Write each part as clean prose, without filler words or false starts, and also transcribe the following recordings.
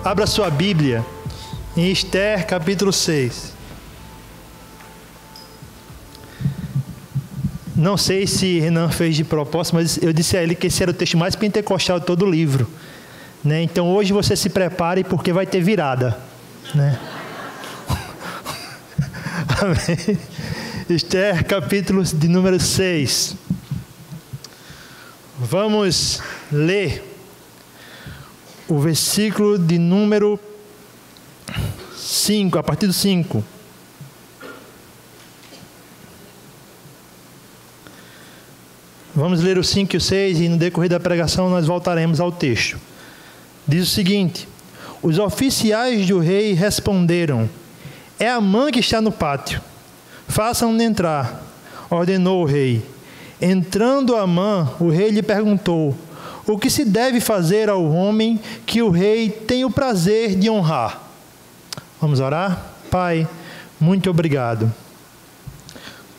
Abra sua Bíblia em Esther, capítulo 6. Não sei se Renan fez de propósito, mas eu disse a ele que esse era o texto mais pentecostal de todo o livro, né? Então hoje você se prepare porque vai ter virada, né? Amém. Esther, capítulo de número 6. Vamos ler o versículo de número 5, a partir do 5. Vamos ler o 5 e o 6 e no decorrer da pregação nós voltaremos ao texto. Diz o seguinte: os oficiais do rei responderam: é Amã que está no pátio. Façam-no entrar, ordenou o rei. Entrando Amã, o rei lhe perguntou: o que se deve fazer ao homem que o rei tem o prazer de honrar? Vamos orar? Pai, muito obrigado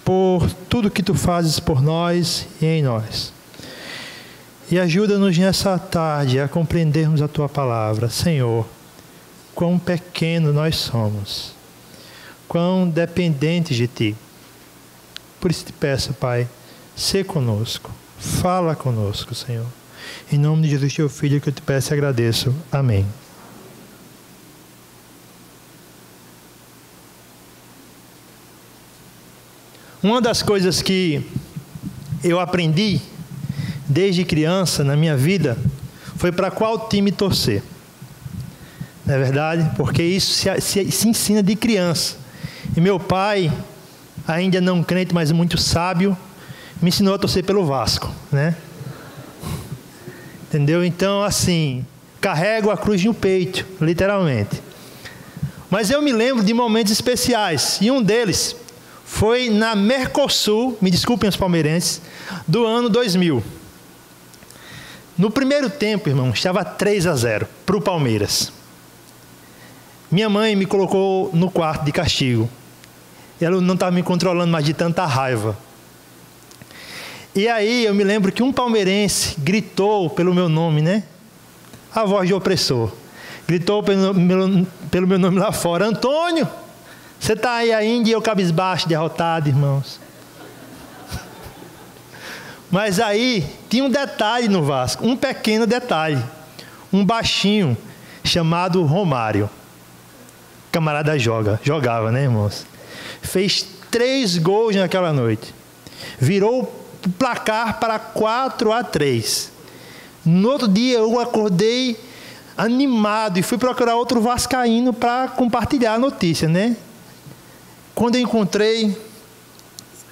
por tudo que tu fazes por nós e em nós. E ajuda-nos nessa tarde a compreendermos a tua palavra. Senhor, quão pequeno nós somos, quão dependentes de ti. Por isso te peço, Pai, sê conosco, fala conosco, Senhor. Em nome de Jesus, teu Filho, que eu te peço e agradeço. Amém. Uma das coisas que eu aprendi desde criança na minha vida foi para qual time torcer. Não é verdade? Porque isso se ensina de criança. E meu pai, ainda não crente, mas muito sábio, me ensinou a torcer pelo Vasco, né? Entendeu? Então, assim, carrego a cruz no peito, literalmente. Mas eu me lembro de momentos especiais, e um deles foi na Mercosul, me desculpem os palmeirenses, do ano 2000. No primeiro tempo, irmão, estava 3-0 para o Palmeiras. Minha mãe me colocou no quarto de castigo. Ela não estava me controlando mais de tanta raiva. E aí eu me lembro que um palmeirense gritou pelo meu nome, né? A voz de opressor. Gritou pelo meu nome lá fora: Antônio, você está aí ainda? E eu cabisbaixo, derrotado, irmãos. Mas aí tinha um detalhe no Vasco, um pequeno detalhe. Um baixinho chamado Romário. Camarada jogava, né, irmãos? Fez 3 gols naquela noite. Virou o placar para 4-3. No outro dia eu acordei animado e fui procurar outro vascaíno para compartilhar a notícia, né? Quando eu encontrei,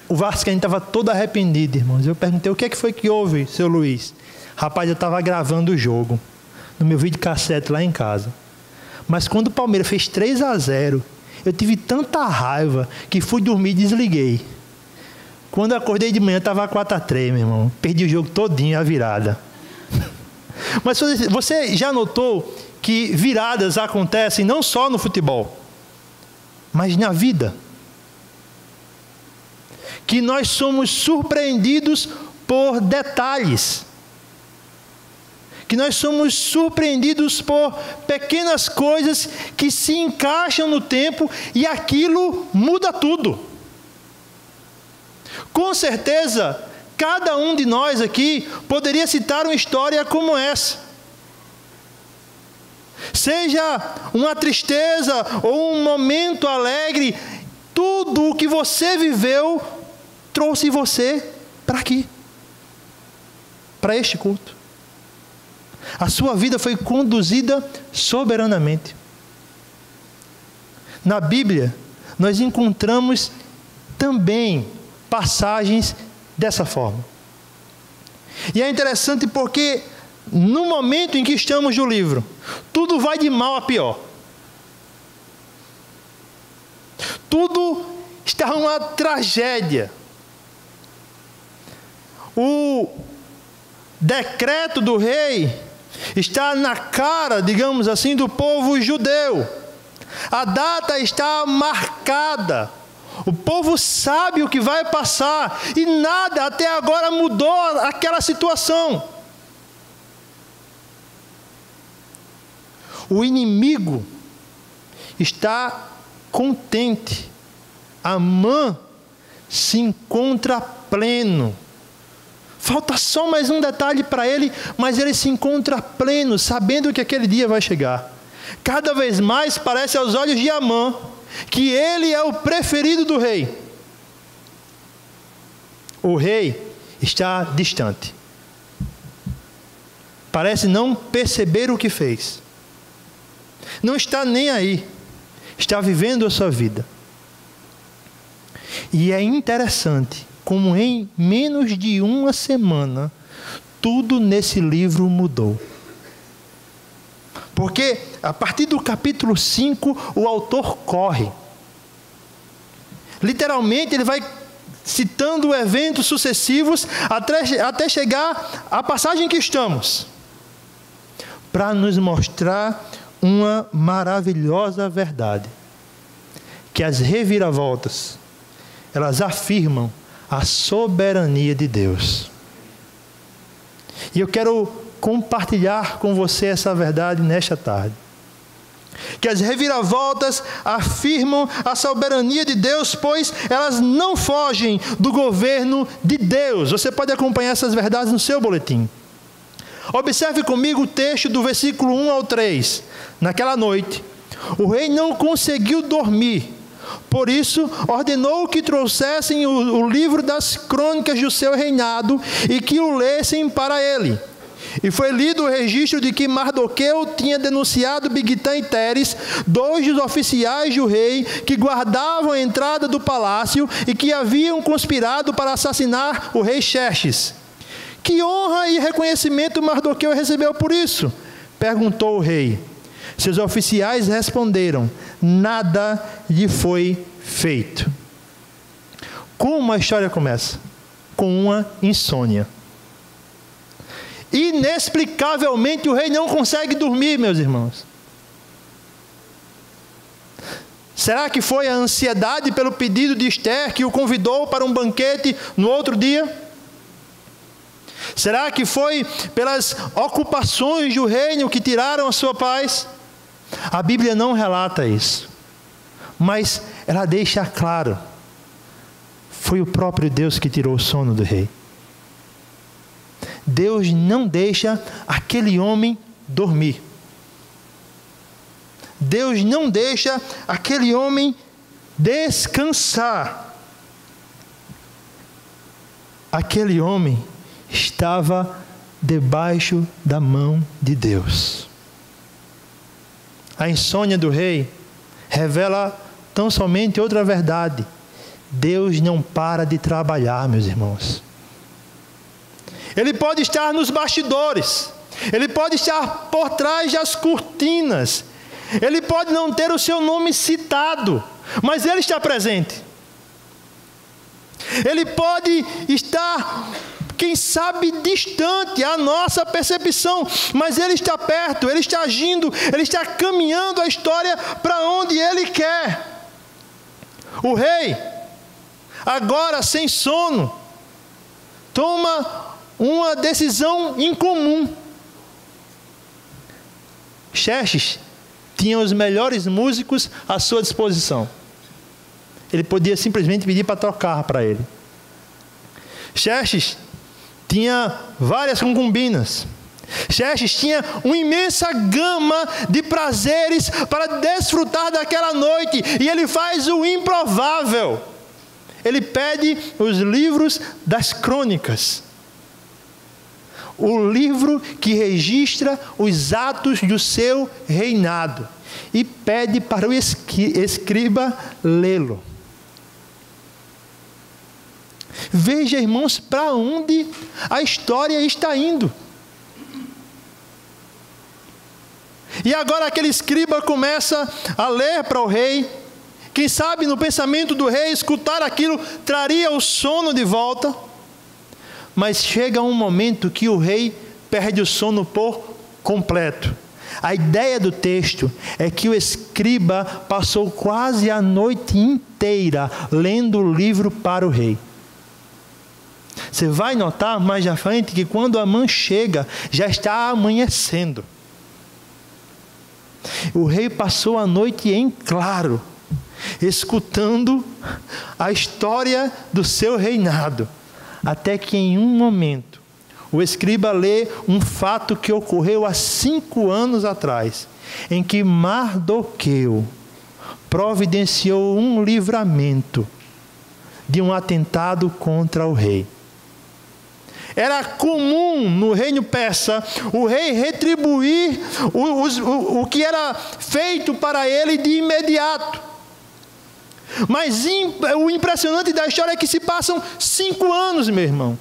o vascaíno estava todo arrependido, irmãos. Eu perguntei: o que é que foi que houve, seu Luiz? Rapaz, eu estava gravando o jogo no meu videocassete lá em casa. Mas quando o Palmeiras fez 3-0, eu tive tanta raiva que fui dormir e desliguei. Quando eu acordei de manhã, estava 4-3, meu irmão. Perdi o jogo todinho, a virada. Mas você já notou que viradas acontecem não só no futebol, mas na vida? Que nós somos surpreendidos por detalhes. Que nós somos surpreendidos por pequenas coisas que se encaixam no tempo e aquilo muda tudo. Com certeza, cada um de nós aqui poderia citar uma história como essa. Seja uma tristeza ou um momento alegre, tudo o que você viveu trouxe você para aqui, para este culto. A sua vida foi conduzida soberanamente. Na Bíblia, nós encontramos também passagens dessa forma. E é interessante porque no momento em que estamos no livro, tudo vai de mal a pior. Tudo está uma tragédia. O decreto do rei está na cara, digamos assim, do povo judeu. A data está marcada. O povo sabe o que vai passar e nada até agora mudou aquela situação. O inimigo está contente. Amã se encontra pleno. Falta só mais um detalhe para ele, mas ele se encontra pleno, sabendo que aquele dia vai chegar. Cada vez mais parece aos olhos de Amã que ele é o preferido do rei. O rei está distante. Parece não perceber o que fez. Não está nem aí. Está vivendo a sua vida. E é interessante como em menos de uma semana tudo nesse livro mudou. Porque a partir do capítulo 5 o autor corre. Literalmente ele vai citando eventos sucessivos até chegar à passagem que estamos, para nos mostrar uma maravilhosa verdade, que as reviravoltas, elas afirmam a soberania de Deus. E eu quero compartilhar com você essa verdade nesta tarde. Que as reviravoltas afirmam a soberania de Deus, pois elas não fogem do governo de Deus. Você pode acompanhar essas verdades no seu boletim. Observe comigo o texto do versículo 1 ao 3. Naquela noite, o rei não conseguiu dormir. Por isso, ordenou que trouxessem o livro das crônicas do seu reinado e que o lessem para ele. E foi lido o registro de que Mardoqueu tinha denunciado Bigtã e Teres, dois dos oficiais do rei que guardavam a entrada do palácio e que haviam conspirado para assassinar o rei Xerxes. Que honra e reconhecimento Mardoqueu recebeu por isso? Perguntou o rei. Seus oficiais responderam: nada lhe foi feito. Como a história começa? Com uma insônia. Inexplicavelmente o rei não consegue dormir, meus irmãos. Será que foi a ansiedade pelo pedido de Esther que o convidou para um banquete no outro dia? Será que foi pelas ocupações do reino que tiraram a sua paz? A Bíblia não relata isso, mas ela deixa claro: foi o próprio Deus que tirou o sono do rei. Deus não deixa aquele homem dormir. Deus não deixa aquele homem descansar. Aquele homem estava debaixo da mão de Deus. A insônia do rei revela tão somente outra verdade: Deus não para de trabalhar, meus irmãos. Ele pode estar nos bastidores, ele pode estar por trás das cortinas, ele pode não ter o seu nome citado, mas ele está presente. Ele pode estar, quem sabe, distante à nossa percepção, mas ele está perto, ele está agindo, ele está caminhando a história para onde ele quer. O rei, agora sem sono, toma uma decisão incomum. Xerxes tinha os melhores músicos à sua disposição. Ele podia simplesmente pedir para tocar para ele. Xerxes tinha várias concubinas. Xerxes tinha uma imensa gama de prazeres para desfrutar daquela noite. E ele faz o improvável. Ele pede os livros das crônicas. O livro que registra os atos do seu reinado. E pede para o escriba lê-lo. Veja, irmãos, para onde a história está indo. E agora aquele escriba começa a ler para o rei. Quem sabe no pensamento do rei, escutar aquilo traria o sono de volta. Mas chega um momento que o rei perde o sono por completo. A ideia do texto é que o escriba passou quase a noite inteira lendo o livro para o rei. Você vai notar mais à frente que quando Amã chega, já está amanhecendo. O rei passou a noite em claro, escutando a história do seu reinado, até que em um momento o escriba lê um fato que ocorreu há 5 anos atrás, em que Mardoqueu providenciou um livramento de um atentado contra o rei. Era comum no reino persa o rei retribuir o que era feito para ele de imediato. Mas o impressionante da história é que se passam 5 anos, meu irmão.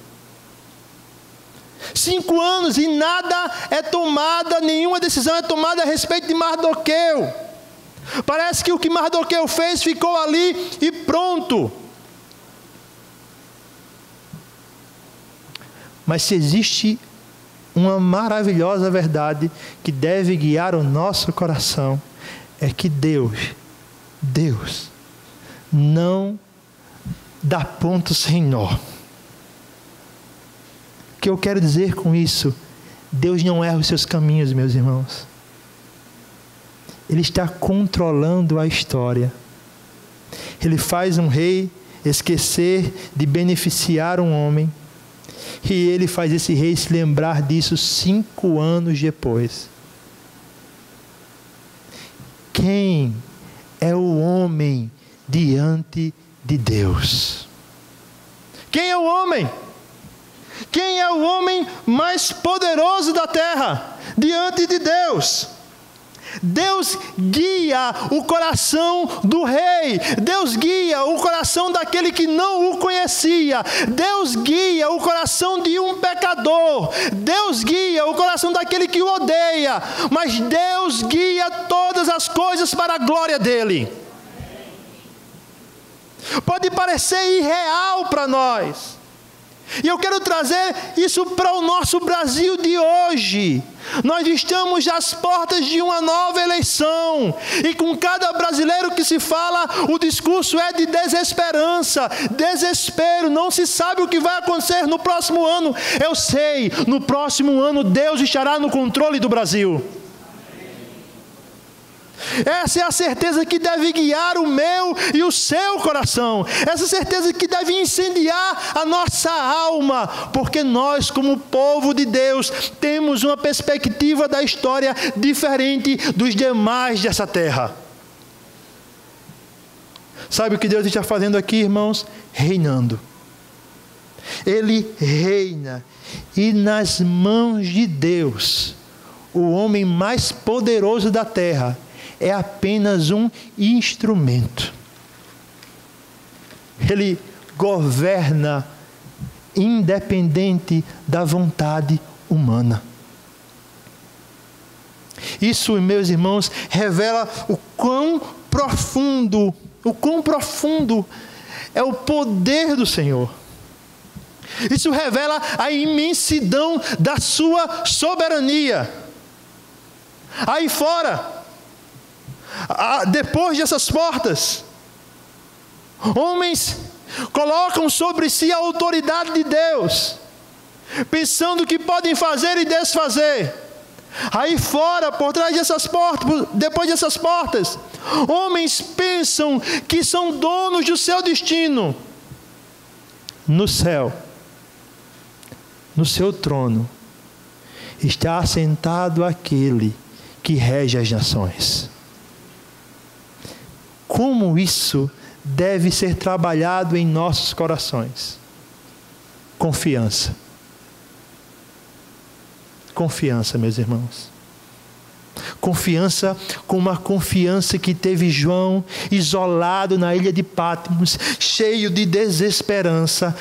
5 anos e nada é tomada, nenhuma decisão é tomada a respeito de Mardoqueu. Parece que o que Mardoqueu fez ficou ali e pronto. Mas se existe uma maravilhosa verdade que deve guiar o nosso coração, é que Deus não dá ponto sem nó. O que eu quero dizer com isso? Deus não erra os seus caminhos, meus irmãos. Ele está controlando a história. Ele faz um rei esquecer de beneficiar um homem, e ele faz esse rei se lembrar disso 5 anos depois. Quem é o homem diante de Deus? Quem é o homem? Quem é o homem mais poderoso da terra diante de Deus? Deus guia o coração do rei. Deus guia o coração daquele que não o conhecia. Deus guia o coração de um pecador. Deus guia o coração daquele que o odeia. Mas Deus guia todas as coisas para a glória dele. Pode parecer irreal para nós. E eu quero trazer isso para o nosso Brasil de hoje. Nós estamos às portas de uma nova eleição. E com cada brasileiro que se fala, o discurso é de desesperança, desespero. Não se sabe o que vai acontecer no próximo ano. Eu sei, no próximo ano Deus estará no controle do Brasil. Essa é a certeza que deve guiar o meu e o seu coração. Essa certeza que deve incendiar a nossa alma. Porque nós, como povo de Deus, temos uma perspectiva da história diferente dos demais dessa terra. Sabe o que Deus está fazendo aqui, irmãos? Reinando. Ele reina. E nas mãos de Deus, o homem mais poderoso da terra é apenas um instrumento. Ele governa independente da vontade humana. Isso, meus irmãos, revela o quão profundo é o poder do Senhor. Isso revela a imensidão da sua soberania. Aí fora, depois dessas portas, homens colocam sobre si a autoridade de Deus, pensando que podem fazer e desfazer. Aí fora, por trás dessas portas, depois dessas portas, homens pensam que são donos do seu destino. No céu, no seu trono, está assentado aquele que rege as nações. Como isso deve ser trabalhado em nossos corações? Confiança. Confiança, meus irmãos. Confiança como a confiança que teve João, isolado na ilha de Patmos, cheio de desesperança,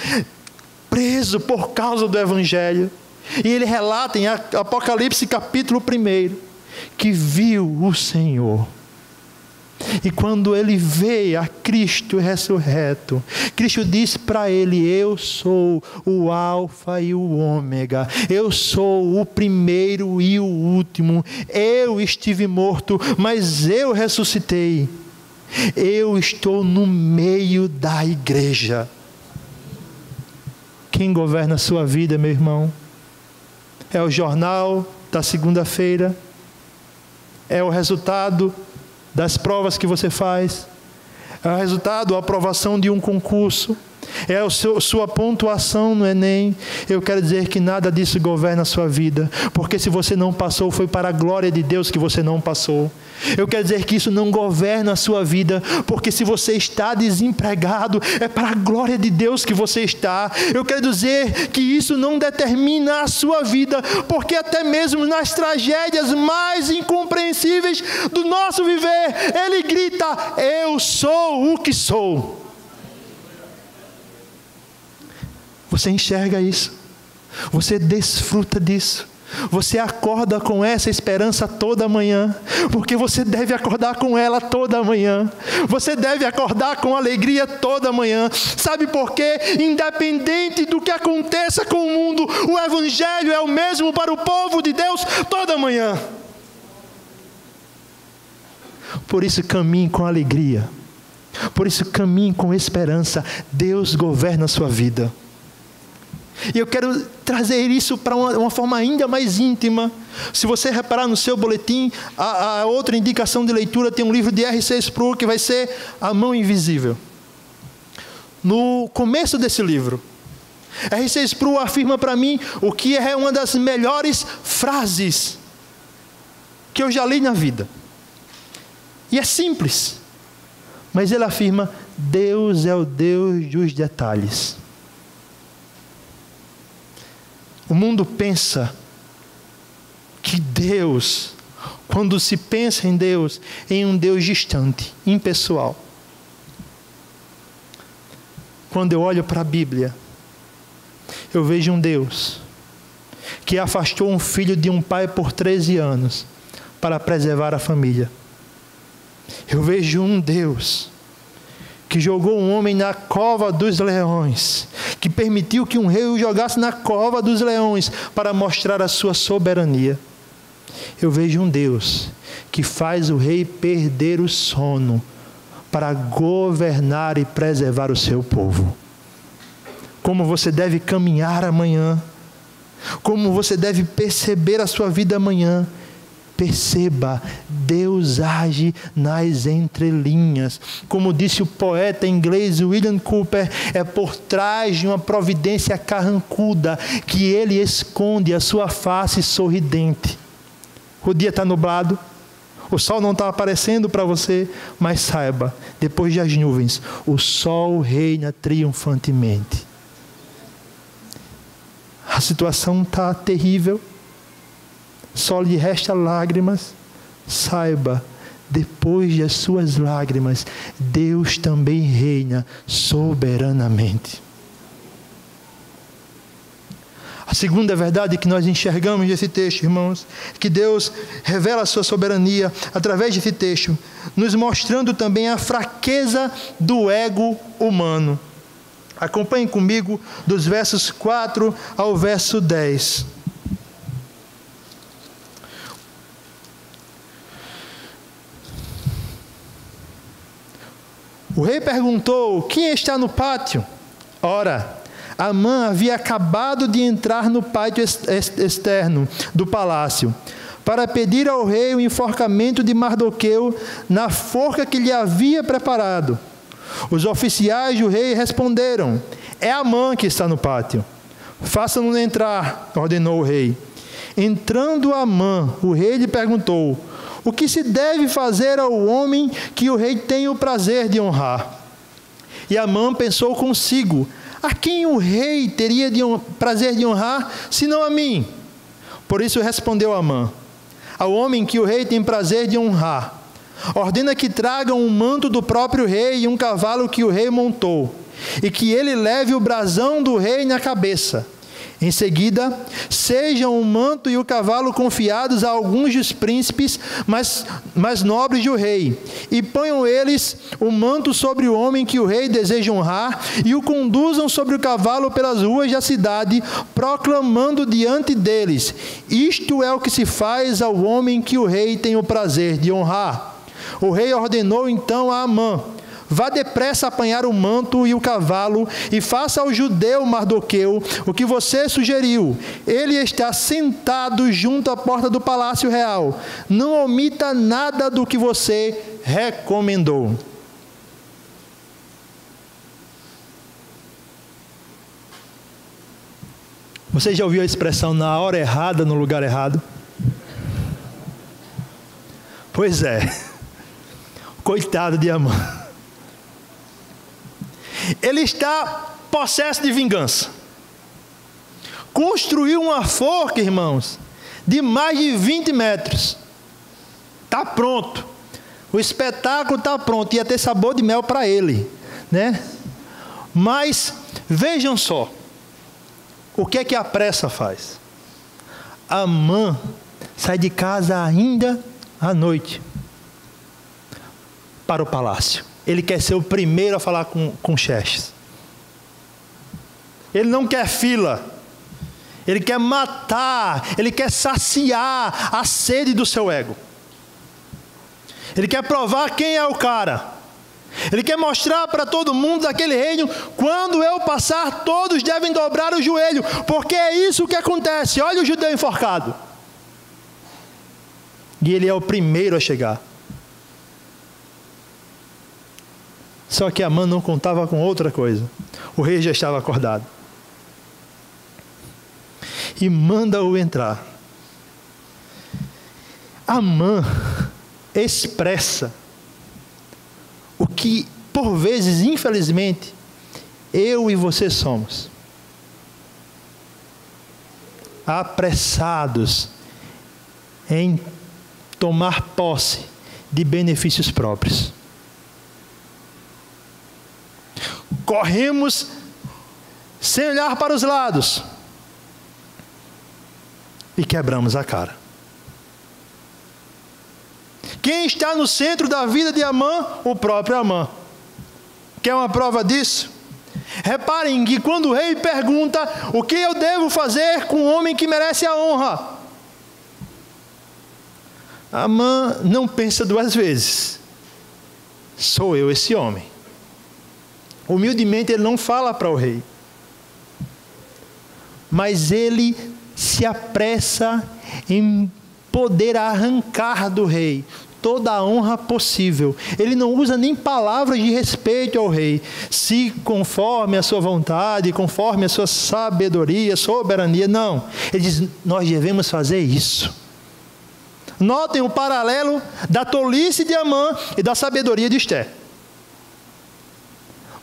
preso por causa do Evangelho. E ele relata em Apocalipse capítulo 1, que viu o Senhor. E quando ele vê a Cristo ressurreto, Cristo disse para ele: eu sou o Alfa e o Ômega, eu sou o primeiro e o último, eu estive morto, mas eu ressuscitei, eu estou no meio da igreja. Quem governa a sua vida, meu irmão? É o jornal da segunda-feira? É o resultado das provas que você faz. É o resultado da aprovação de um concurso. É a sua pontuação no Enem. Eu quero dizer que nada disso governa a sua vida. Porque se você não passou, foi para a glória de Deus que você não passou. Eu quero dizer que isso não governa a sua vida. Porque se você está desempregado, é para a glória de Deus que você está. Eu quero dizer que isso não determina a sua vida. Porque até mesmo nas tragédias mais incompreensíveis do nosso viver, Ele grita: eu sou o que sou. Você enxerga isso, você desfruta disso, você acorda com essa esperança toda manhã, porque você deve acordar com ela toda manhã, você deve acordar com alegria toda manhã. Sabe por quê? Independente do que aconteça com o mundo, o Evangelho é o mesmo para o povo de Deus toda manhã. Por isso caminhe com alegria, por isso caminhe com esperança. Deus governa a sua vida. E eu quero trazer isso para uma forma ainda mais íntima. Se você reparar no seu boletim, a outra indicação de leitura tem um livro de R.C. Sproul, que vai ser A Mão Invisível. No começo desse livro, R.C. Sproul afirma para mim o que é uma das melhores frases que eu já li na vida. E é simples, mas ele afirma: Deus é o Deus dos detalhes. O mundo pensa que Deus, quando se pensa em Deus, em um Deus distante, impessoal. Quando eu olho para a Bíblia, eu vejo um Deus que afastou um filho de um pai por 13 anos para preservar a família. Eu vejo um Deus que jogou um homem na cova dos leões, que permitiu que um rei o jogasse na cova dos leões para mostrar a sua soberania. Eu vejo um Deus que faz o rei perder o sono para governar e preservar o seu povo. Como você deve caminhar amanhã, como você deve perceber a sua vida amanhã. Perceba, Deus age nas entrelinhas. Como disse o poeta inglês William Cowper, é por trás de uma providência carrancuda que Ele esconde a sua face sorridente. O dia está nublado, o sol não está aparecendo para você, mas saiba, depois das nuvens, o sol reina triunfantemente. A situação está terrível, só lhe resta lágrimas. Saiba, depois das suas lágrimas, Deus também reina soberanamente. A segunda verdade que nós enxergamos nesse texto, irmãos, é que Deus revela a sua soberania através desse texto, nos mostrando também a fraqueza do ego humano. Acompanhem comigo dos versos 4 ao verso 10. O rei perguntou: quem está no pátio? Ora, Amã havia acabado de entrar no pátio externo do palácio para pedir ao rei o enforcamento de Mardoqueu na forca que lhe havia preparado. Os oficiais do rei responderam: é Amã que está no pátio. Faça-no entrar, ordenou o rei. Entrando Amã, o rei lhe perguntou: o que se deve fazer ao homem que o rei tem o prazer de honrar? E Amã pensou consigo: a quem o rei teria prazer de honrar, senão a mim? Por isso respondeu Amã: ao homem que o rei tem prazer de honrar, ordena que tragam um manto do próprio rei e um cavalo que o rei montou, e que ele leve o brasão do rei na cabeça. Em seguida, sejam o manto e o cavalo confiados a alguns dos príncipes mais nobres do rei, e ponham eles o manto sobre o homem que o rei deseja honrar, e o conduzam sobre o cavalo pelas ruas da cidade, proclamando diante deles: isto é o que se faz ao homem que o rei tem o prazer de honrar. O rei ordenou então a Amã: vá depressa apanhar o manto e o cavalo, e faça ao judeu Mardoqueu o que você sugeriu. Ele está sentado junto à porta do palácio real. Não omita nada do que você recomendou. Você já ouviu a expressão na hora errada, no lugar errado? Pois é. Coitado de Amã. Ele está possesso de vingança. Construiu uma forca, irmãos, de mais de 20 metros. Está pronto. O espetáculo está pronto. Ia ter sabor de mel para ele, né? Mas, vejam só. O que é que a pressa faz? Amã sai de casa ainda à noite para o palácio. Ele quer ser o primeiro a falar com Xerxes. Ele não quer fila. Ele quer matar. Ele quer saciar a sede do seu ego. Ele quer provar quem é o cara. Ele quer mostrar para todo mundo daquele reino: quando eu passar, todos devem dobrar o joelho, porque é isso que acontece. Olha o judeu enforcado. E ele é o primeiro a chegar. Só que Amã não contava com outra coisa. O rei já estava acordado. E manda-o entrar. Amã expressa o que, por vezes, infelizmente, eu e você somos. Apressados em tomar posse de benefícios próprios. Corremos sem olhar para os lados e quebramos a cara. Quem está no centro da vida de Amã? O próprio Amã. Quer uma prova disso? Reparem que quando o rei pergunta: o que eu devo fazer com um homem que merece a honra? Amã não pensa duas vezes. Sou eu esse homem. Humildemente ele não fala para o rei. Mas ele se apressa em poder arrancar do rei toda a honra possível. Ele não usa nem palavras de respeito ao rei. Se conforme a sua vontade, conforme a sua sabedoria, soberania, não. Ele diz: nós devemos fazer isso. Notem o paralelo da tolice de Amã e da sabedoria de Ester.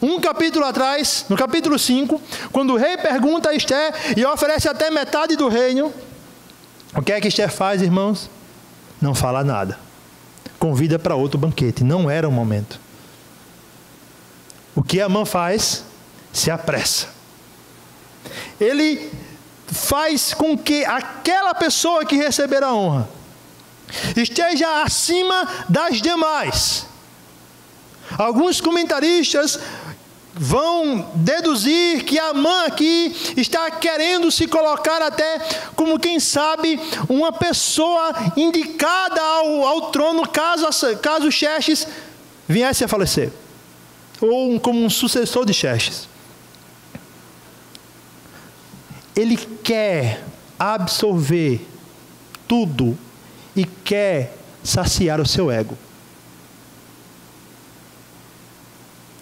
Um capítulo atrás, no capítulo 5, quando o rei pergunta a Ester e oferece até metade do reino, o que é que Ester faz, irmãos? Não fala nada. Convida para outro banquete. Não era o momento. O que Amã faz? Se apressa. Ele faz com que aquela pessoa que receber a honra esteja acima das demais. Alguns comentaristas vão deduzir que Amã aqui está querendo se colocar até como, quem sabe, uma pessoa indicada ao trono caso Xerxes viesse a falecer, ou como um sucessor de Xerxes. Ele quer absorver tudo e quer saciar o seu ego.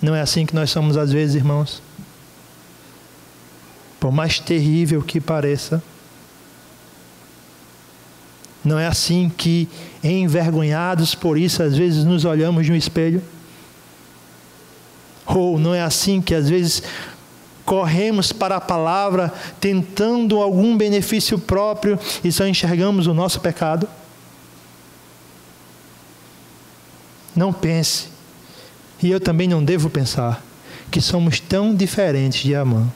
Não é assim que nós somos às vezes, irmãos? Por mais terrível que pareça. Não é assim que, envergonhados por isso, às vezes nos olhamos no espelho? Ou não é assim que às vezes corremos para a palavra tentando algum benefício próprio e só enxergamos o nosso pecado? Não pense, e eu também não devo pensar, que somos tão diferentes de Amã.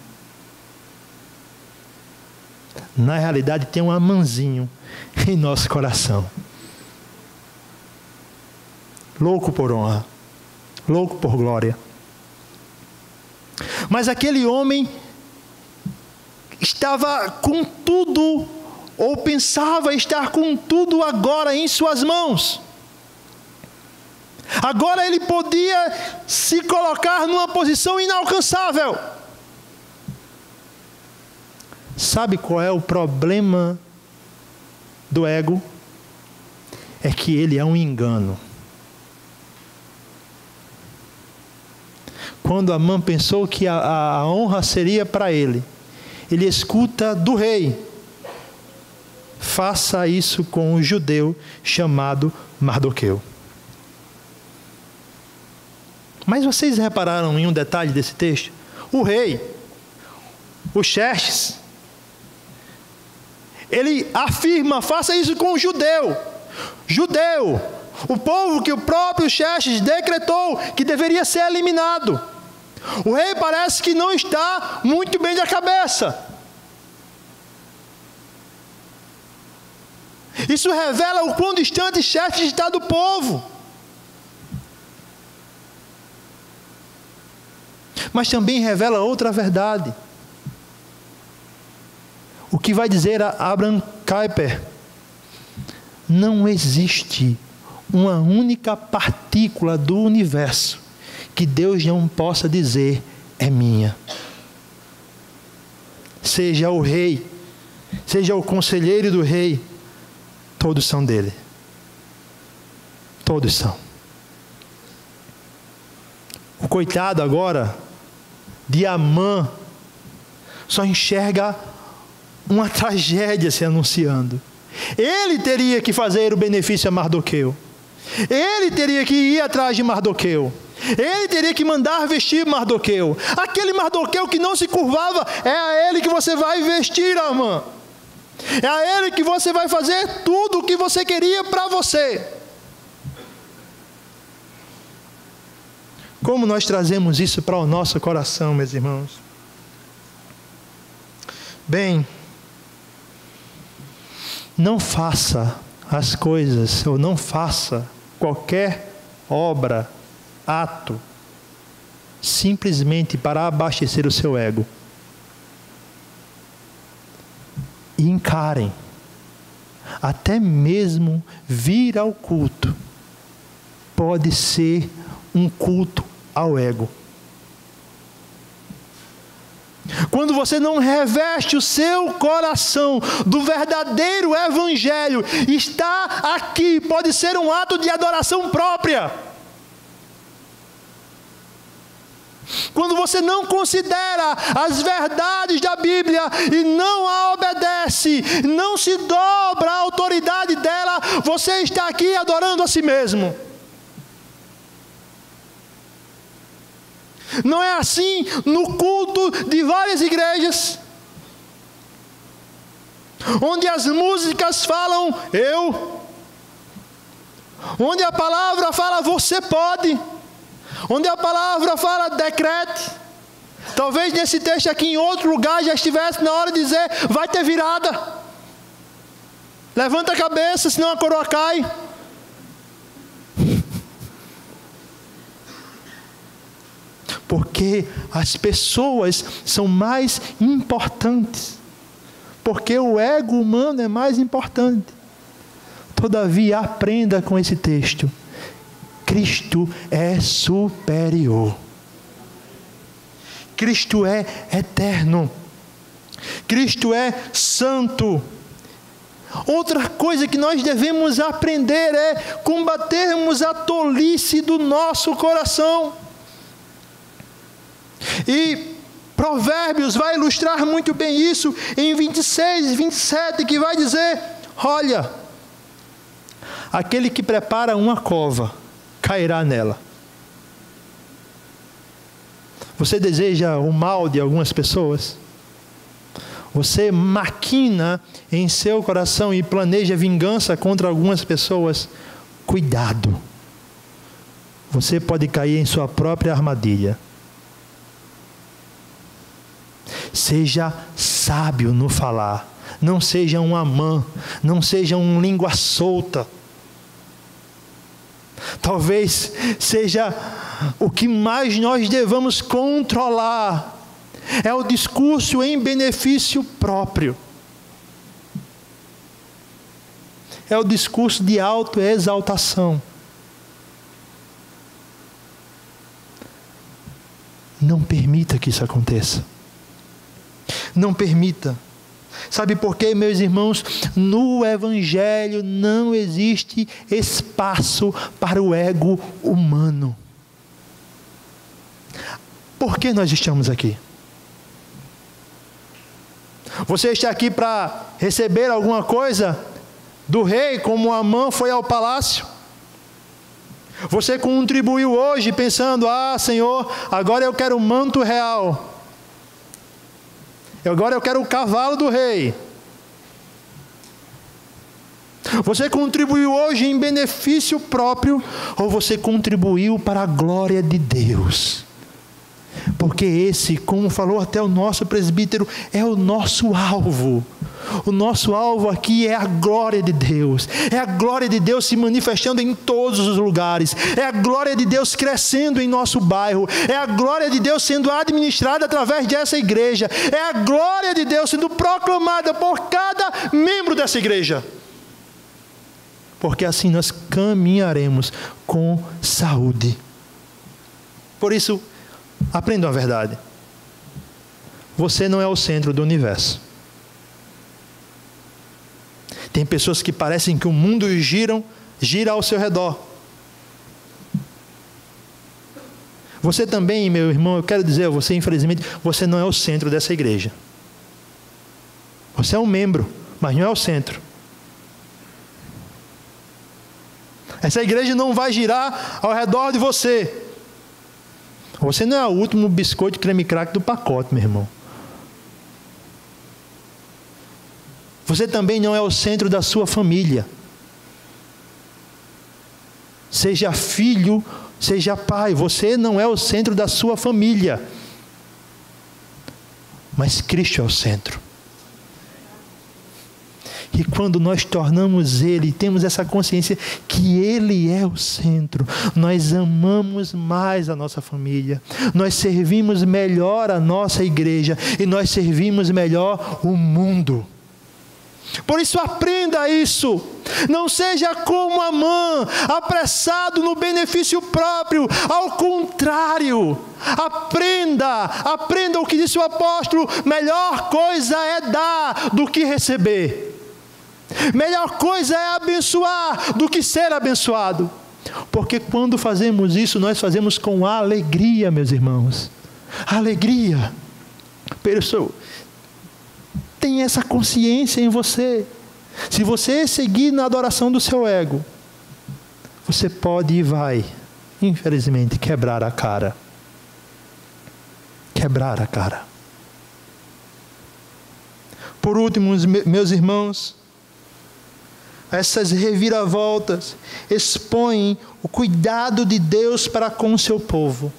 Na realidade, tem um Amãzinho em nosso coração. Louco por honra, louco por glória. Mas aquele homem estava com tudo, ou pensava estar com tudo agora em suas mãos. Agora ele podia se colocar numa posição inalcançável. Sabe qual é o problema do ego? É que ele é um engano. Quando Amã pensou que a honra seria para ele, ele escuta do rei: faça isso com um judeu chamado Mardoqueu. Mas vocês repararam em um detalhe desse texto? O rei, o Xerxes, ele afirma: faça isso com um judeu. Judeu, o povo que o próprio Xerxes decretou que deveria ser eliminado. O rei parece que não está muito bem da cabeça. Isso revela o quão distante Xerxes está do povo. Mas também revela outra verdade. O que vai dizer a Abraham Kuyper? Não existe uma única partícula do universo que Deus não possa dizer é minha. Seja o rei, seja o conselheiro do rei, todos são dele. Todos são. O coitado agora de Amã só enxerga uma tragédia se anunciando. Ele teria que fazer o benefício a Mardoqueu. Ele teria que ir atrás de Mardoqueu. Ele teria que mandar vestir Mardoqueu. Aquele Mardoqueu que não se curvava, é a ele que você vai vestir, Amã. É a ele que você vai fazer tudo o que você queria para você. Como nós trazemos isso para o nosso coração, meus irmãos? Bem, não faça as coisas, ou não faça qualquer obra, ato, simplesmente para abastecer o seu ego. E encarem, até mesmo vir ao culto pode ser um culto ao ego. Quando você não reveste o seu coração do verdadeiro evangelho, está aqui, pode ser um ato de adoração própria. Quando você não considera as verdades da Bíblia e não a obedece, não se dobra à autoridade dela, você está aqui adorando a si mesmo. Não é assim no culto de várias igrejas, onde as músicas falam eu, onde a palavra fala você pode, onde a palavra fala decrete. Talvez nesse texto aqui em outro lugar já estivesse na hora de dizer vai ter virada, levanta a cabeça senão a coroa cai. Porque as pessoas são mais importantes. Porque o ego humano é mais importante. Todavia, aprenda com esse texto. Cristo é superior. Cristo é eterno. Cristo é santo. Outra coisa que nós devemos aprender é combatermos a tolice do nosso coração. E Provérbios vai ilustrar muito bem isso em 26 e 27, que vai dizer: olha, aquele que prepara uma cova cairá nela. Você deseja o mal de algumas pessoas? Você maquina em seu coração e planeja vingança contra algumas pessoas? Cuidado, você pode cair em sua própria armadilha. Seja sábio no falar. Não seja um Amã. Não seja um língua solta. Talvez seja o que mais nós devamos controlar. É o discurso em benefício próprio. É o discurso de autoexaltação. Não permita que isso aconteça. Não permita. Sabe por quê, meus irmãos? No Evangelho não existe espaço para o ego humano. Por que nós estamos aqui? Você está aqui para receber alguma coisa do rei, como Amã foi ao palácio? Você contribuiu hoje pensando: ah, Senhor, agora eu quero o manto real. Agora eu quero o cavalo do rei. Você contribuiu hoje em benefício próprio, ou você contribuiu para a glória de Deus? Porque esse, como falou até o nosso presbítero, é o nosso alvo. O nosso alvo aqui é a glória de Deus. É a glória de Deus se manifestando em todos os lugares. É a glória de Deus crescendo em nosso bairro. É a glória de Deus sendo administrada através dessa igreja. É a glória de Deus sendo proclamada por cada membro dessa igreja. Porque assim nós caminharemos com saúde. Por isso, aprendam a verdade. Você não é o centro do universo. Tem pessoas que parecem que o mundo gira ao seu redor. Você também, meu irmão, eu quero dizer a você, infelizmente, você não é o centro dessa igreja. Você é um membro, mas não é o centro. Essa igreja não vai girar ao redor de você. Você não é o último biscoito creme crack do pacote, meu irmão. Você também não é o centro da sua família. Seja filho, seja pai, você não é o centro da sua família. Mas Cristo é o centro. E quando nós tornamos Ele, temos essa consciência que Ele é o centro, nós amamos mais a nossa família, nós servimos melhor a nossa igreja e nós servimos melhor o mundo. Por isso aprenda isso. Não seja como Amã, apressado no benefício próprio. Ao contrário, aprenda o que disse o apóstolo: melhor coisa é dar do que receber. Melhor coisa é abençoar do que ser abençoado. Porque quando fazemos isso, nós fazemos com alegria, meus irmãos. Alegria. Pessoal, tem essa consciência em você. Se você seguir na adoração do seu ego, você pode e vai, infelizmente, quebrar a cara. Quebrar a cara. Por último, meus irmãos, essas reviravoltas expõem o cuidado de Deus para com o seu povo.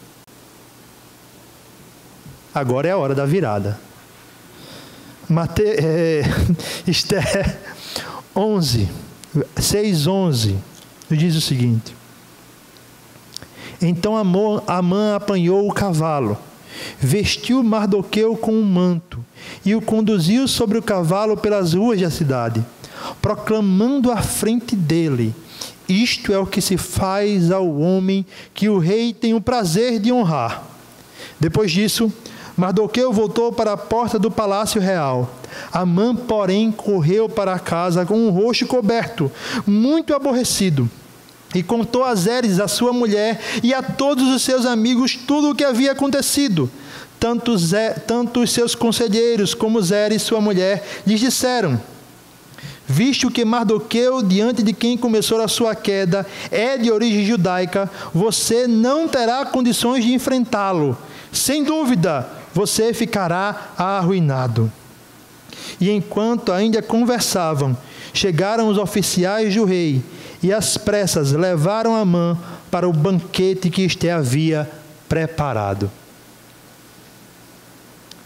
Agora é a hora da virada. Esther 6:11 diz o seguinte: então Amã apanhou o cavalo, vestiu Mardoqueu com um manto e o conduziu sobre o cavalo pelas ruas da cidade, proclamando à frente dele: isto é o que se faz ao homem que o rei tem o prazer de honrar. Depois disso, Mardoqueu voltou para a porta do palácio real. Amã, porém, correu para casa com o rosto coberto, muito aborrecido, e contou a Zeres, a sua mulher, e a todos os seus amigos tudo o que havia acontecido. Tanto os seus conselheiros como Zeres, sua mulher, lhes disseram: visto que Mardoqueu, diante de quem começou a sua queda, é de origem judaica, você não terá condições de enfrentá-lo. Sem dúvida, você ficará arruinado. E enquanto ainda conversavam, chegaram os oficiais do rei, e às pressas levaram Amã para o banquete que Esther havia preparado.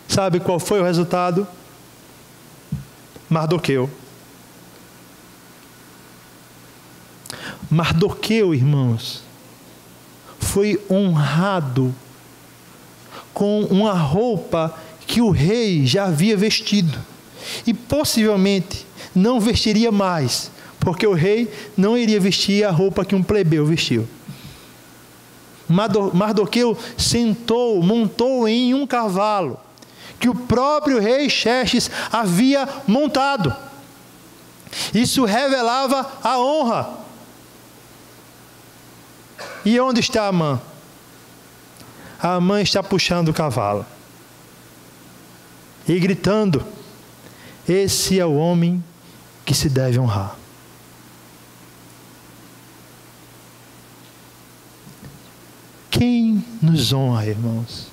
Sabe qual foi o resultado? Mardoqueu. Mardoqueu, irmãos, foi honrado com uma roupa que o rei já havia vestido. E possivelmente não vestiria mais, porque o rei não iria vestir a roupa que um plebeu vestiu. Mardoqueu montou em um cavalo que o próprio rei Xerxes havia montado. Isso revelava a honra. E onde está Amã? A Amã está puxando o cavalo e gritando: esse é o homem que se deve honrar. Quem nos honra, irmãos?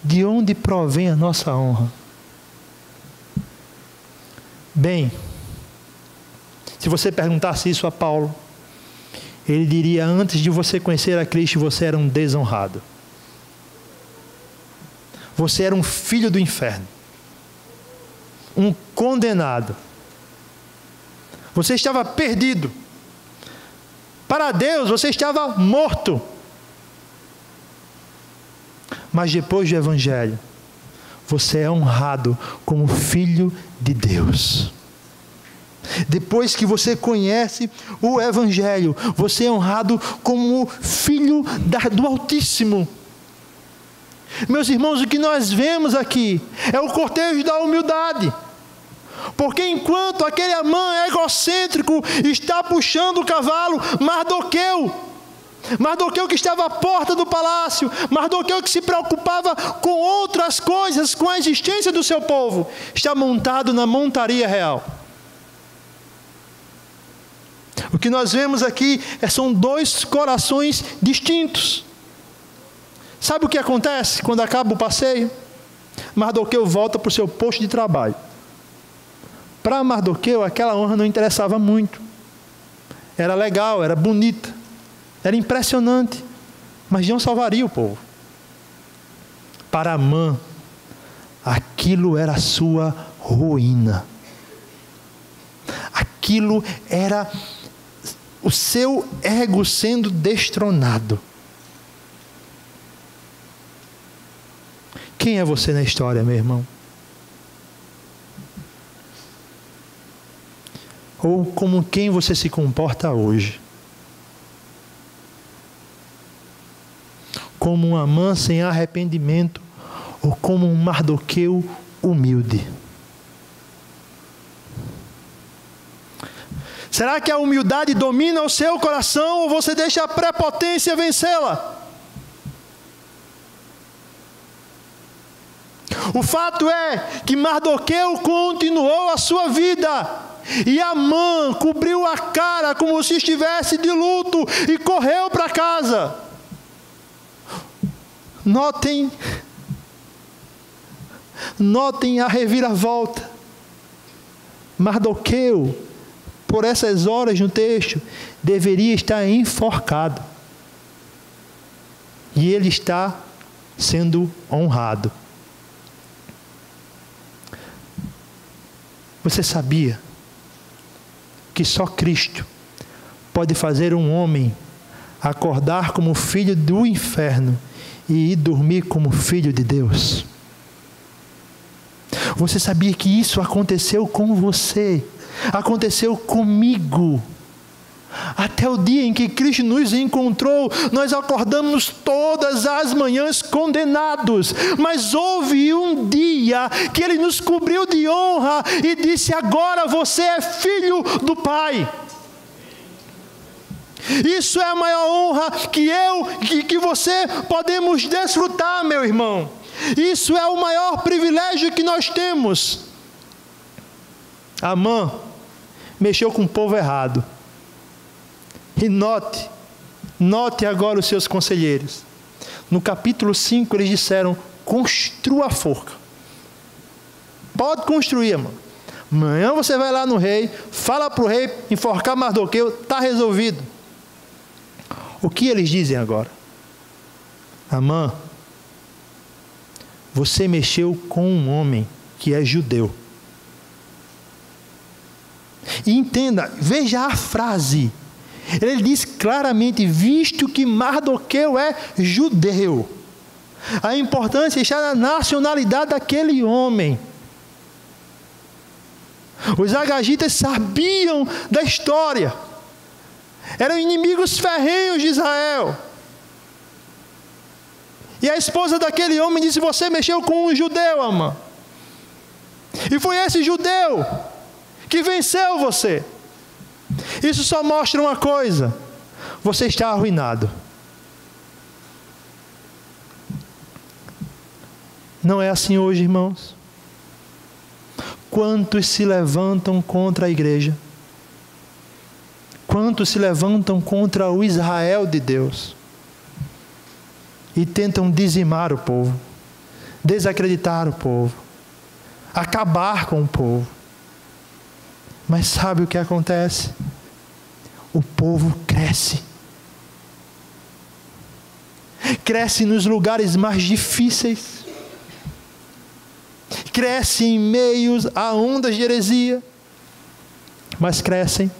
De onde provém a nossa honra? Bem, se você perguntasse isso a Paulo, ele diria: antes de você conhecer a Cristo, você era um desonrado. Você era um filho do inferno. Um condenado. Você estava perdido. Para Deus, você estava morto. Mas depois do Evangelho, você é honrado como filho de Deus. Depois que você conhece o Evangelho, você é honrado como filho do Altíssimo. Meus irmãos, o que nós vemos aqui é o cortejo da humildade. Porque enquanto aquele Amã egocêntrico está puxando o cavalo, Mardoqueu que estava à porta do palácio, Mardoqueu que se preocupava com outras coisas, com a existência do seu povo, está montado na montaria real. O que nós vemos aqui são dois corações distintos. Sabe o que acontece quando acaba o passeio? Mardoqueu volta para o seu posto de trabalho. Para Mardoqueu, aquela honra não interessava muito. Era legal, era bonita, era impressionante, mas não salvaria o povo. Para Amã, aquilo era a sua ruína. Aquilo era o seu ego sendo destronado. Quem é você na história, meu irmão? Ou como quem você se comporta hoje? Como um Amã sem arrependimento, ou como um Mardoqueu humilde? Será que a humildade domina o seu coração, ou você deixa a prepotência vencê-la? O fato é que Mardoqueu continuou a sua vida, e Amã cobriu a cara como se estivesse de luto e correu para casa. Notem a reviravolta. Mardoqueu, por essas horas no texto, deveria estar enforcado. E ele está sendo honrado. Você sabia que só Cristo pode fazer um homem acordar como filho do inferno e ir dormir como filho de Deus? Você sabia que isso aconteceu com você? Aconteceu comigo. Até o dia em que Cristo nos encontrou, nós acordamos todas as manhãs condenados. Mas houve um dia que Ele nos cobriu de honra e disse: agora você é filho do Pai. Isso é a maior honra que você podemos desfrutar, meu irmão. Isso é o maior privilégio que nós temos. Amã mexeu com o povo errado. E note agora os seus conselheiros. No capítulo 5 eles disseram: construa a forca. Pode construir, irmão. Amanhã você vai lá no rei, fala para o rei enforcar Mardoqueu, está resolvido. O que eles dizem agora? Amã, você mexeu com um homem que é judeu. E entenda, veja a frase. Ele diz claramente: visto que Mardoqueu é judeu. A importância está na nacionalidade daquele homem. Os agagitas sabiam da história. Eram inimigos ferrenhos de Israel. E a esposa daquele homem disse: você mexeu com um judeu, Amã. E foi esse judeu que venceu você. Isso só mostra uma coisa: você está arruinado. Não é assim hoje, irmãos? Quantos se levantam contra a igreja? Quantos se levantam contra o Israel de Deus? E tentam dizimar o povo, desacreditar o povo, acabar com o povo. Mas sabe o que acontece? O povo cresce. Cresce nos lugares mais difíceis. Cresce em meios a ondas de heresia. Mas crescem.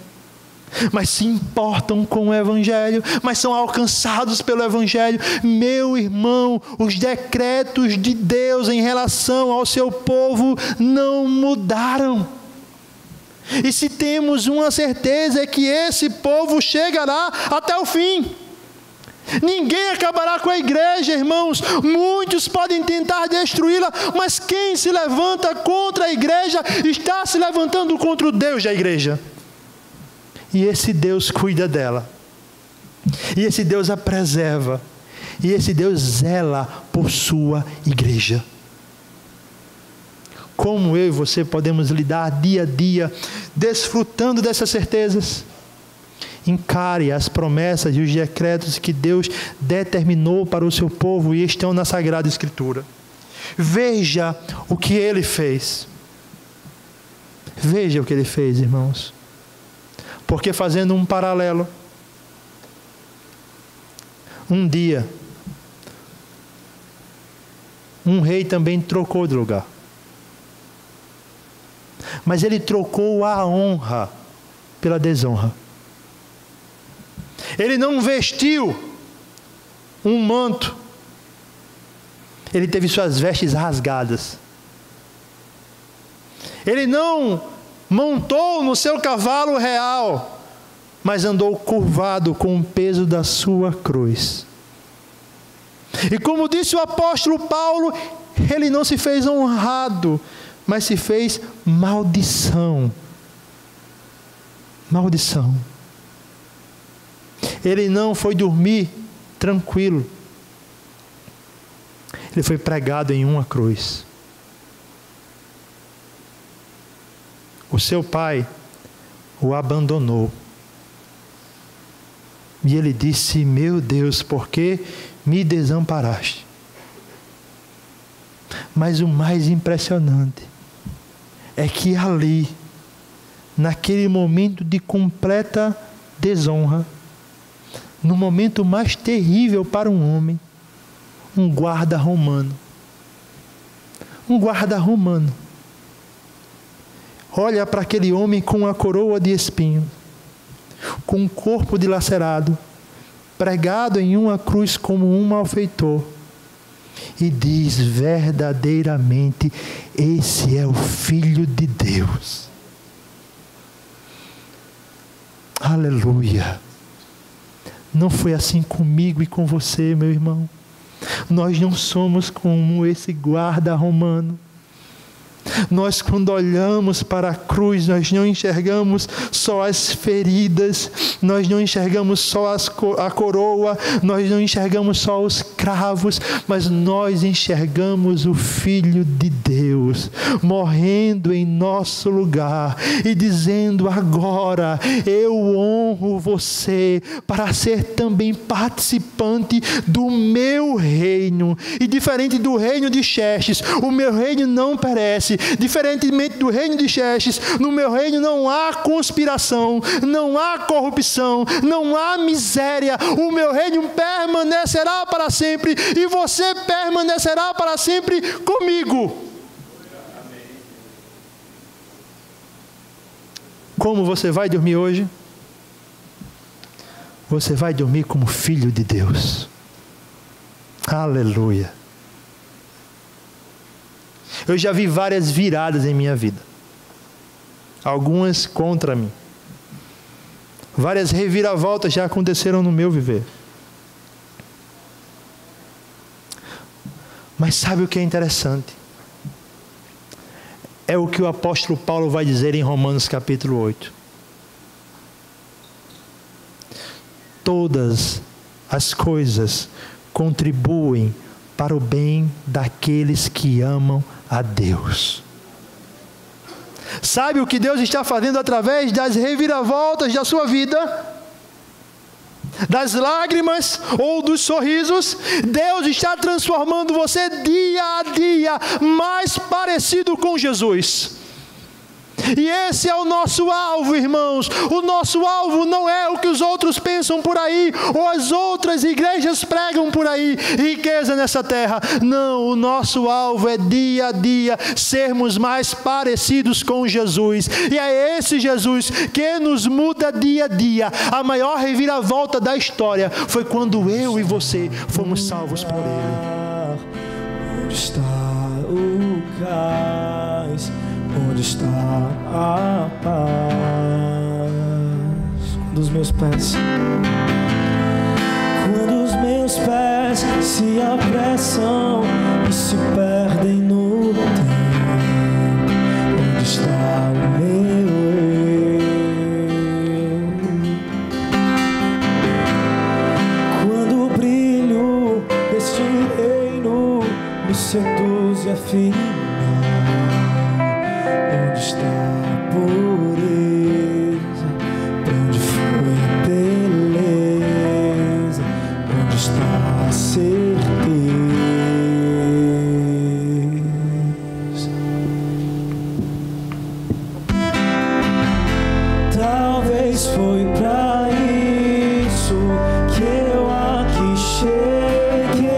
Mas se importam com o Evangelho, mas são alcançados pelo Evangelho. Meu irmão, os decretos de Deus em relação ao seu povo não mudaram. E se temos uma certeza é que esse povo chegará até o fim. Ninguém acabará com a igreja, irmãos. Muitos podem tentar destruí-la, mas quem se levanta contra a igreja está se levantando contra o Deus da igreja. E esse Deus cuida dela. E esse Deus a preserva. E esse Deus zela por sua igreja. Como eu e você podemos lidar dia a dia, desfrutando dessas certezas? Encare as promessas e os decretos que Deus determinou para o seu povo e estão na Sagrada Escritura. Veja o que Ele fez. Veja o que Ele fez, irmãos. Porque fazendo um paralelo, um dia, um rei também trocou de lugar. Mas ele trocou a honra pela desonra. Ele não vestiu um manto. Ele teve suas vestes rasgadas. Ele não montou no seu cavalo real, mas andou curvado com o peso da sua cruz. E como disse o apóstolo Paulo, ele não se fez honrado, mas se fez maldição. Maldição. Ele não foi dormir tranquilo. Ele foi pregado em uma cruz. O seu pai o abandonou. E ele disse: meu Deus, por que me desamparaste? Mas o mais impressionante é que ali, naquele momento de completa desonra, no momento mais terrível para um homem, um guarda romano, olha para aquele homem com uma coroa de espinhos, com o corpo dilacerado, pregado em uma cruz como um malfeitor, e diz: verdadeiramente, esse é o Filho de Deus. Aleluia! Não foi assim comigo e com você, meu irmão. Nós não somos como esse guarda romano. Nós, quando olhamos para a cruz, nós não enxergamos só as feridas, nós não enxergamos só a coroa, nós não enxergamos só os cravos, mas nós enxergamos o Filho de Deus morrendo em nosso lugar e dizendo: agora eu honro você para ser também participante do meu reino. E diferente do reino de Xerxes, o meu reino não perece. Diferentemente do reino de Xerxes, no meu reino não há conspiração, não há corrupção, não há miséria. O meu reino permanecerá para sempre e você permanecerá para sempre comigo. Como você vai dormir hoje? Você vai dormir como filho de Deus. Aleluia. Eu já vi várias viradas em minha vida. Algumas contra mim. Várias reviravoltas já aconteceram no meu viver. Mas sabe o que é interessante? É o que o apóstolo Paulo vai dizer em Romanos capítulo 8. Todas as coisas contribuem para o bem daqueles que amam a Deus. Sabe o que Deus está fazendo através das reviravoltas da sua vida? Das lágrimas ou dos sorrisos? Deus está transformando você dia a dia mais parecido com Jesus. E esse é o nosso alvo, irmãos. O nosso alvo não é o que os outros pensam por aí, ou as outras igrejas pregam por aí, riqueza nessa terra. Não, o nosso alvo é dia a dia sermos mais parecidos com Jesus. E é esse Jesus que nos muda dia a dia. A maior reviravolta da história foi quando eu e você fomos salvos por Ele. Onde está o cais? Onde está a paz? Quando os meus pés se apressam e se perdem no tempo, onde está o meu eu? Quando o brilho deste reino me seduz e afina, onde está a pureza? Pra onde foi a beleza? Onde está a certeza? Talvez foi pra isso que eu aqui cheguei.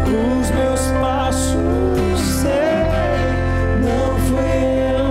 Os meus passos sei, não fui eu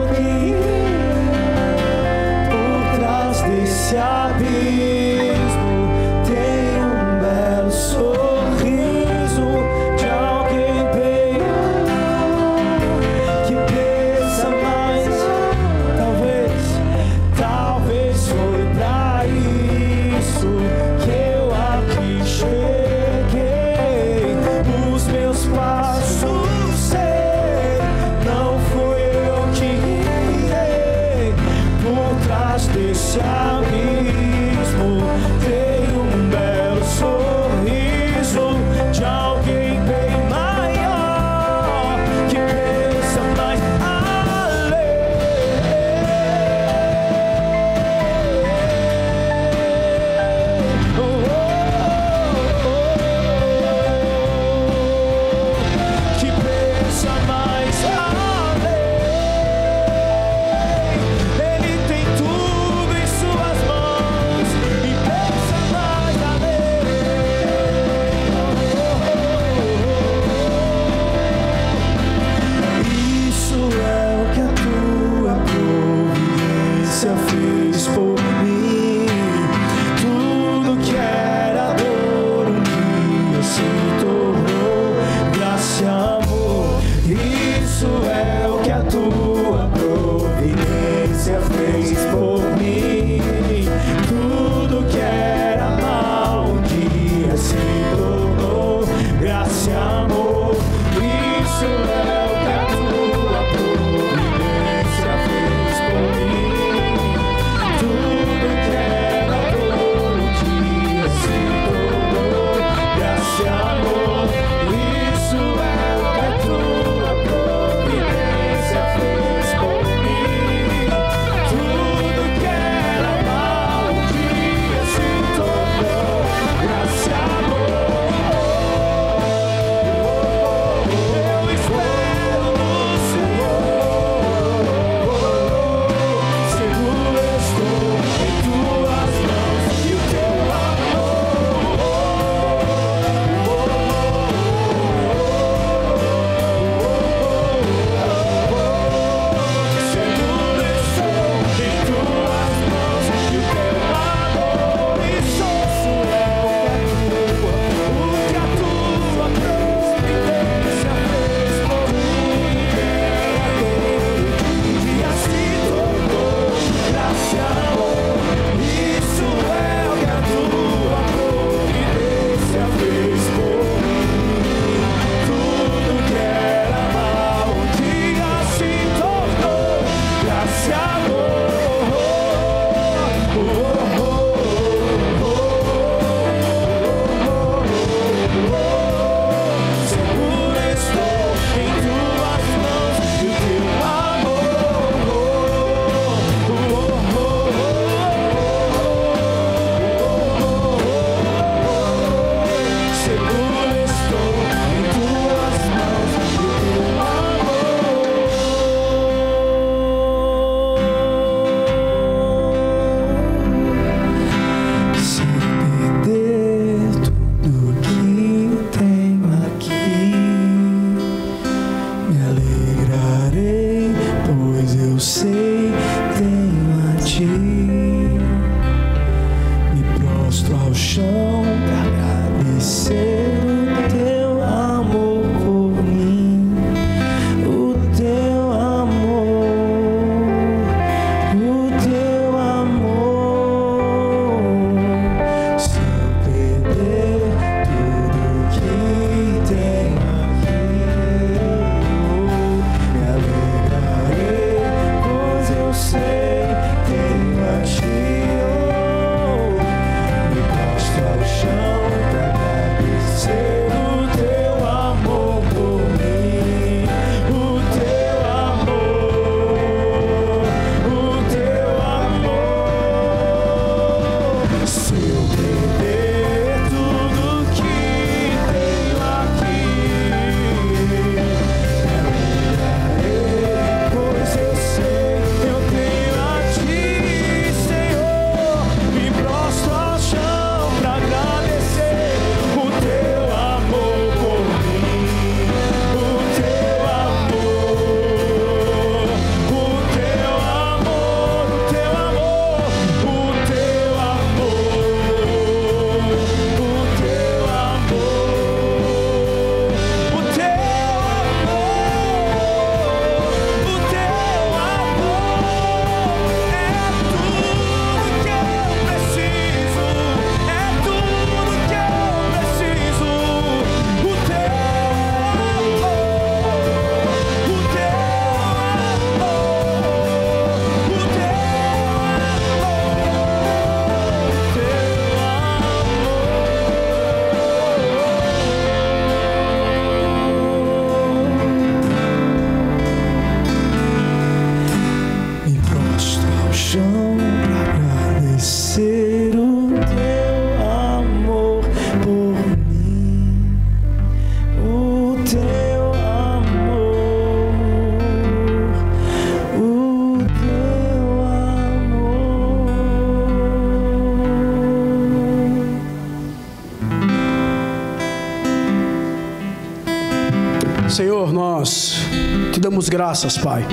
Te damos graças, Pai.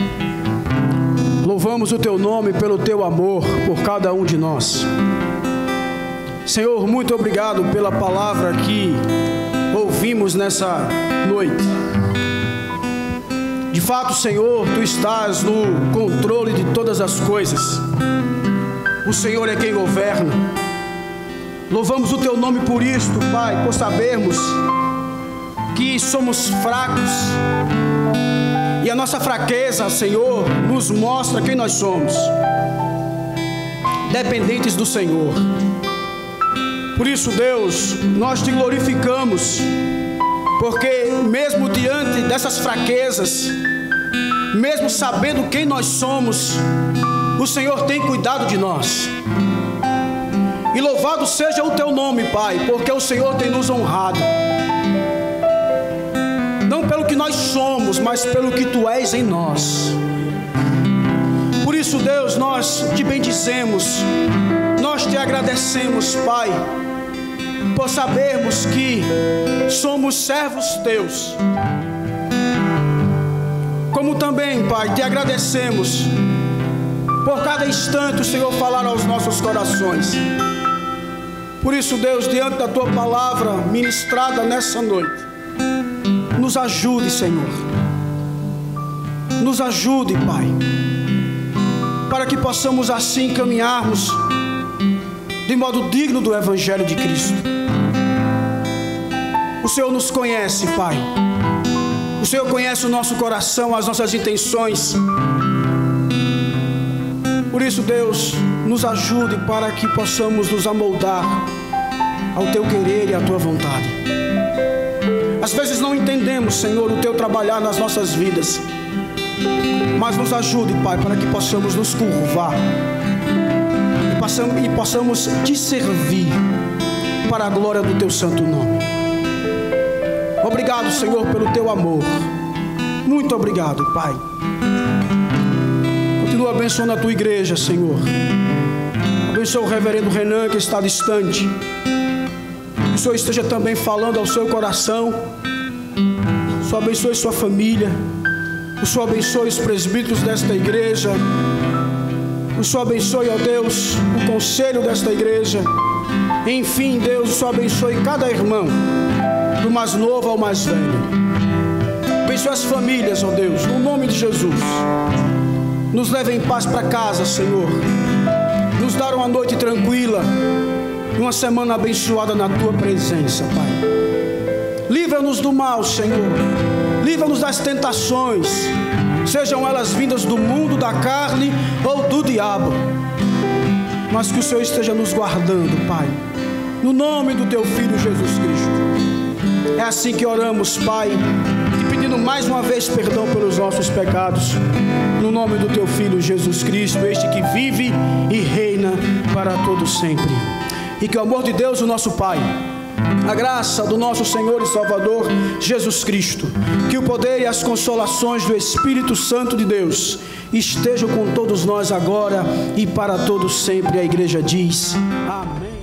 Louvamos o Teu nome pelo Teu amor por cada um de nós. Senhor, muito obrigado pela palavra que ouvimos nessa noite. De fato, Senhor, Tu estás no controle de todas as coisas. O Senhor é quem governa. Louvamos o Teu nome por isto, Pai, por sabermos que somos fracos. E a nossa fraqueza, Senhor, nos mostra quem nós somos. Dependentes do Senhor. Por isso, Deus, nós Te glorificamos, porque mesmo diante dessas fraquezas, mesmo sabendo quem nós somos, o Senhor tem cuidado de nós. E louvado seja o Teu nome, Pai, porque o Senhor tem nos honrado. Não pelo que nós somos, mas pelo que Tu és em nós. Por isso, Deus, nós Te bendizemos, nós Te agradecemos, Pai, por sabermos que somos servos Teus. Como também, Pai, Te agradecemos por cada instante o Senhor falar aos nossos corações. Por isso, Deus, diante da Tua palavra ministrada nessa noite, nos ajude, Senhor. Nos ajude, Pai, para que possamos assim caminharmos de modo digno do Evangelho de Cristo. O Senhor nos conhece, Pai. O Senhor conhece o nosso coração, as nossas intenções. Por isso, Deus, nos ajude para que possamos nos amoldar ao Teu querer e à Tua vontade. Às vezes não entendemos, Senhor, o Teu trabalhar nas nossas vidas, mas nos ajude, Pai, para que possamos nos curvar e possamos Te servir para a glória do Teu santo nome. Obrigado, Senhor, pelo Teu amor. Muito obrigado, Pai. Continua abençoando a Tua igreja, Senhor. Abençoa o reverendo Renan, que está distante. Que o Senhor esteja também falando ao seu coração. O Senhor abençoe sua família. O Senhor abençoe os presbíteros desta igreja. O Senhor abençoe, ó Deus, o conselho desta igreja. Enfim, Deus, o Senhor abençoe cada irmão, do mais novo ao mais velho. Abençoe as famílias, ó Deus, no nome de Jesus. Nos leve em paz para casa, Senhor. Nos dar uma noite tranquila, uma semana abençoada na Tua presença, Pai. Livra-nos do mal, Senhor. Livra-nos das tentações, sejam elas vindas do mundo, da carne ou do diabo. Mas que o Senhor esteja nos guardando, Pai, no nome do Teu Filho Jesus Cristo. É assim que oramos, Pai, e pedindo mais uma vez perdão pelos nossos pecados, no nome do Teu Filho Jesus Cristo, este que vive e reina para todo sempre. E que o amor de Deus, o nosso Pai, a graça do nosso Senhor e Salvador Jesus Cristo, que o poder e as consolações do Espírito Santo de Deus estejam com todos nós agora e para todos sempre. A igreja diz amém.